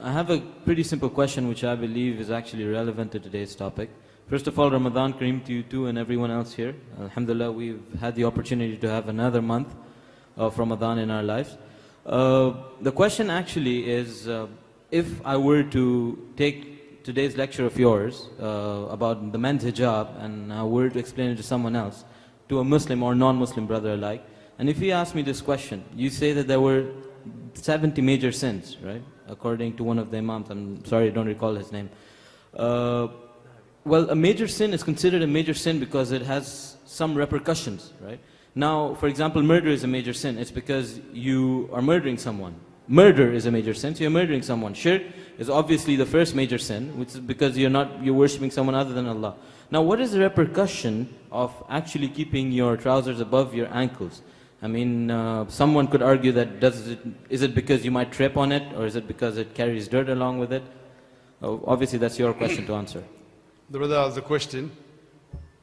I have a pretty simple question which I believe is actually relevant to today's topic. First of all, Ramadan Kareem to you too and everyone else here. Alhamdulillah, we've had the opportunity to have another month of Ramadan in our lives. The question actually is, if I were to take today's lecture of yours about the men's hijab and I were to explain it to someone else, to a Muslim or non-Muslim brother alike, and if he asked me this question, you say that there were 70 major sins, right? According to one of the imams, I'm sorry I don't recall his name. Well, a major sin is considered a major sin because it has some repercussions, right? Now, for example, murder is a major sin. It's because you are murdering someone. Murder is a major sin, so you're murdering someone. Shirk is obviously the first major sin, which is because you're worshipping someone other than Allah. Now, what is the repercussion of actually keeping your trousers above your ankles? I mean, someone could argue that is it because you might trip on it, or is it because it carries dirt along with it? Obviously, that's your question to answer. The brother asked the question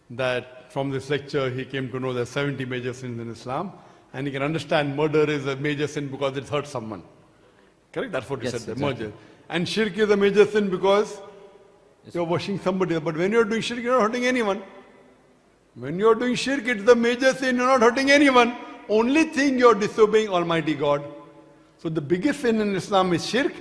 that from this lecture he came to know there are 70 major sins in Islam, and he can understand murder is a major sin because it hurts someone. Correct? That's what he said, exactly. Murder. And shirk is a major sin because you're washing somebody. But when you're doing shirk, you're not hurting anyone. When you're doing shirk, it's the major sin, you're not hurting anyone. Only thing you're disobeying Almighty God. So the biggest sin in Islam is shirk,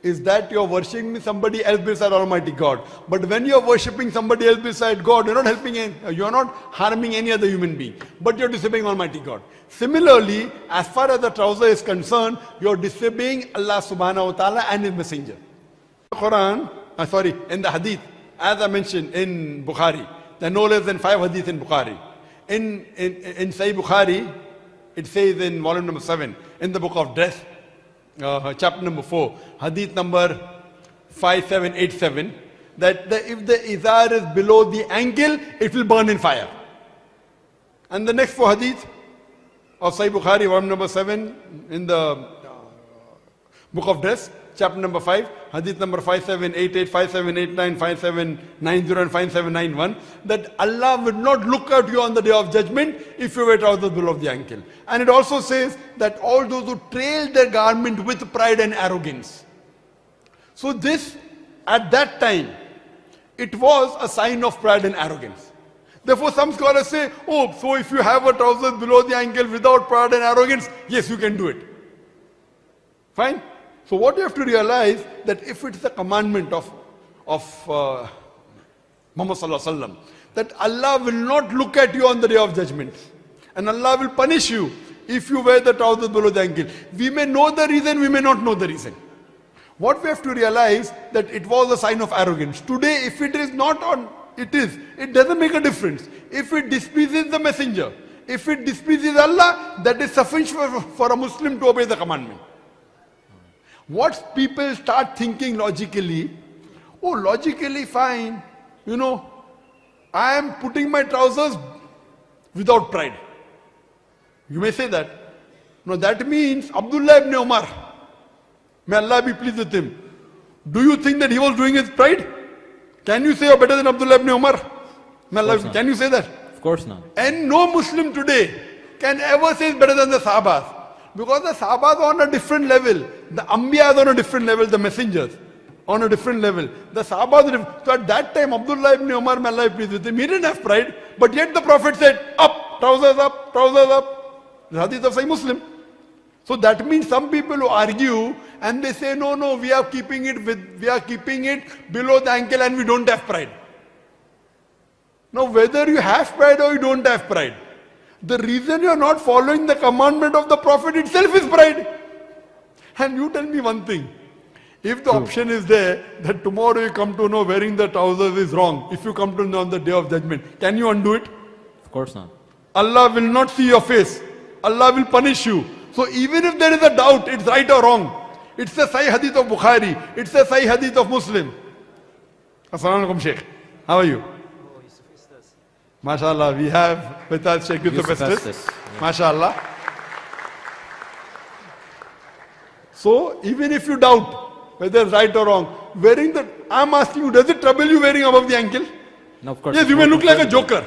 is that you're worshipping somebody else beside Almighty God. But when you're worshipping somebody else beside God, you're not helping, you're not harming any other human being, but you're disobeying Almighty God. Similarly, as far as the trouser is concerned, you're disobeying Allah subhanahu wa ta'ala and His Messenger. Khoiran, in the hadith, as I mentioned in Bukhari, there are no less than 5 hadiths in Bukhari. In Sahih Bukhari, it says in volume number 7, in the book of dress, chapter number 4, hadith number 5787, that if the izar is below the ankle, it will burn in fire. And the next 4 hadith of Sahih Bukhari, volume number 7, in the book of dress, chapter number 5, hadith number 5788, 5789, 5790 and 5791, that Allah will not look at you on the day of judgment if you wear trousers below the ankle. And it also says that all those who trail their garment with pride and arrogance. So this, at that time, it was a sign of pride and arrogance. Therefore some scholars say, oh, so if you have a trousers below the ankle without pride and arrogance, yes, you can do it. Fine? So what you have to realize, that if it's a commandment of Muhammad sallallahu alaihi wasallam, that Allah will not look at you on the day of judgment, and Allah will punish you if you wear the trousers below the ankle. We may know the reason, we may not know the reason. What we have to realize, that it was a sign of arrogance. Today, if it is not on, it doesn't make a difference. If it displeases the messenger, if it displeases Allah, that is sufficient for a Muslim to obey the commandment. What people start thinking logically, oh, logically fine, I am putting my trousers without pride. You may say that. No, that means Abdullah ibn Umar, may Allah be pleased with him. Do you think that he was doing his pride? Can you say you're better than Abdullah ibn Umar? May Allah, can you say that? Of course not. And no Muslim today can ever say it's better than the Sahabas. Because the Sahabas are on a different level. The Anbiya is on a different level. The messengers on a different level. The Sahabas, so at that time, Abdullah ibn Umar, may Allah be pleased with him, he didn't have pride. But yet the Prophet said, up, trousers up, trousers up. The hadith of Sahih Muslim. So that means some people who argue and they say, no, we are keeping it below the ankle and we don't have pride. Now whether you have pride or you don't have pride, the reason you are not following the commandment of the Prophet itself is pride. And you tell me one thing. If the option is there that tomorrow you come to know wearing the trousers is wrong, if you come to know on the day of judgment, can you undo it? Of course not. Allah will not see your face. Allah will punish you. So even if there is a doubt, it's right or wrong. It's a Sahih Hadith of Bukhari. It's a Sahih Hadith of Muslim. Wassalamu'alaikum, Sheikh. How are you? MashaAllah, we have with us Sheikh Yusuf Estes. MashaAllah. So, even if you doubt whether it's right or wrong, wearing the, I'm asking you, does it trouble you wearing above the ankle? No, of course. Yes, you may look like a joker.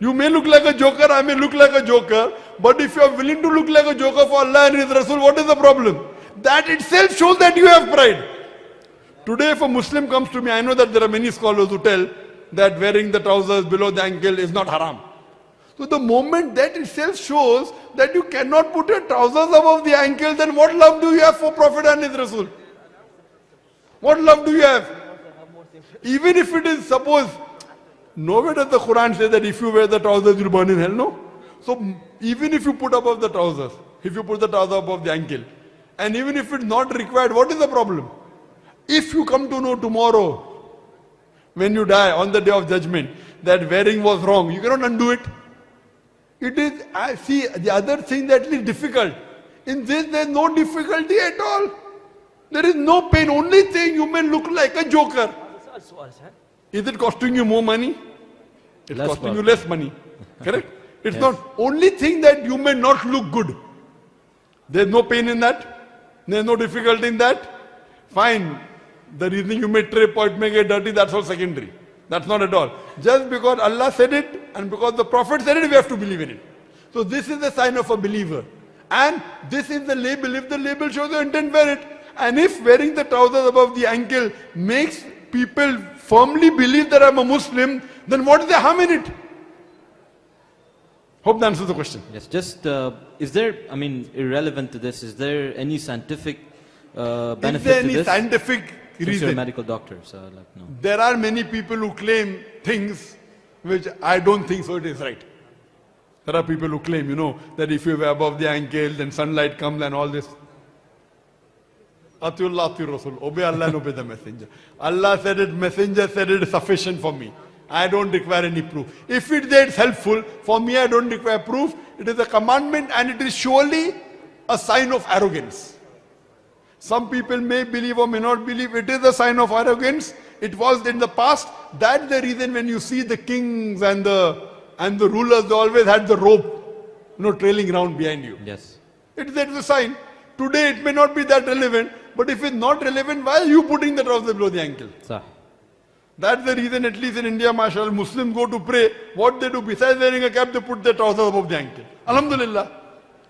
You may look like a joker, I may look like a joker, but if you are willing to look like a joker for Allah and His Rasul, what is the problem? That itself shows that you have pride. Today if a Muslim comes to me, I know that there are many scholars who tell that wearing the trousers below the ankle is not haram. So the moment that itself shows that you cannot put your trousers above the ankle, then what love do you have for Prophet and his Rasul? What love do you have? Even if it is, suppose, nowhere does the Quran say that if you wear the trousers you'll burn in hell, no? So even if you put above the trousers, if you put the trouser above the ankle, and even if it's not required, what is the problem? If you come to know tomorrow, when you die on the day of judgment, that wearing was wrong, you cannot undo it. It is, I see, the other thing that is difficult. In this, there is no difficulty at all. There is no pain. Only thing, you may look like a joker. Is it costing you more money? It's Less costing work. you less money. Correct? It's Yes. not. Only thing that you may not look good. There's no pain in that. There's no difficulty in that. Fine. The reason you may trip or it may get dirty, that's all secondary. That's not at all. Just because Allah said it and because the Prophet said it, we have to believe in it. So this is the sign of a believer. And this is the label. If the label shows your intent, wear it. And if wearing the trousers above the ankle makes people firmly believe that I'm a Muslim, then what is the harm in it? Hope that answers the question. Yes, just, is there, I mean, irrelevant to this, is there any scientific benefit Is there to any this? scientific Since you're a reason? medical doctor, so like, no. There are many people who claim things which I don't think so it is right. There are people who claim, you know, that if you were above the ankle, then sunlight comes and all this. Atiullah, Ati Rasul. Obey Allah and obey the messenger. Allah said it, messenger said it is sufficient for me. I don't require any proof. If it is helpful, for me I don't require proof. It is a commandment and it is surely a sign of arrogance. Some people may believe or may not believe. It is a sign of arrogance. It was in the past. That's the reason when you see the kings and the rulers, they always had the rope, you know, trailing around behind you. Yes. It's a sign. Today it may not be that relevant, but if it's not relevant, why are you putting the trouser below the ankle? Sah. That's the reason, at least in India, mashallah, Muslims go to pray. What they do, besides wearing a cap, they put their trousers above the ankle. Alhamdulillah.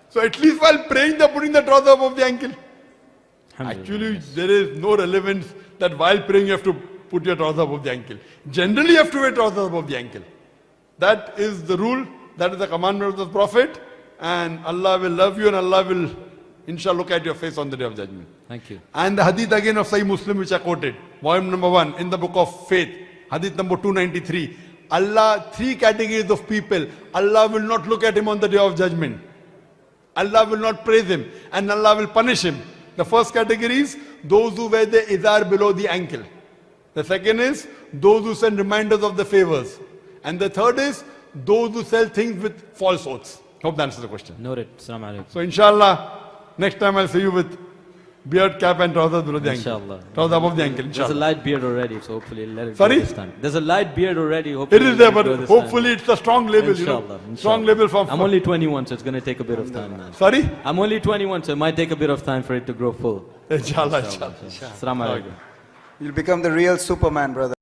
So at least while praying, they're putting the trouser above the ankle. Actually, there is no relevance that while praying you have to put your trouser above the ankle. Generally, you have to wear trousers above the ankle. That is the rule. That is the commandment of the Prophet. And Allah will love you and Allah will, inshallah, look at your face on the day of judgment. Thank you. And the hadith again of Sahih Muslim which I quoted, volume number 1 in the book of faith, hadith number 293. Allah, 3 categories of people. Allah will not look at him on the day of judgment. Allah will not praise him and Allah will punish him. The first category is those who wear the izar below the ankle. The second is those who send reminders of the favors. And the third is those who sell things with false oaths. Hope that answers the question. Noted. Assalamu alaikum. So inshallah, next time I'll see you with beard, cap and trousers below the ankle. Inshallah. Trousers above the ankle, There's a inshallah. light beard already, so hopefully let it Sorry? go this time. There's a light beard already, hopefully It is there, let but go this hopefully it's a strong label, Inshallah, you know. inshallah. Strong label from... I'm only 21, so it's going to take a bit of time, man. Sorry? I'm only 21, so it might take a bit of time for it to grow full. Inshallah, inshallah. Assalamu alaikum. You'll become the real Superman, brother.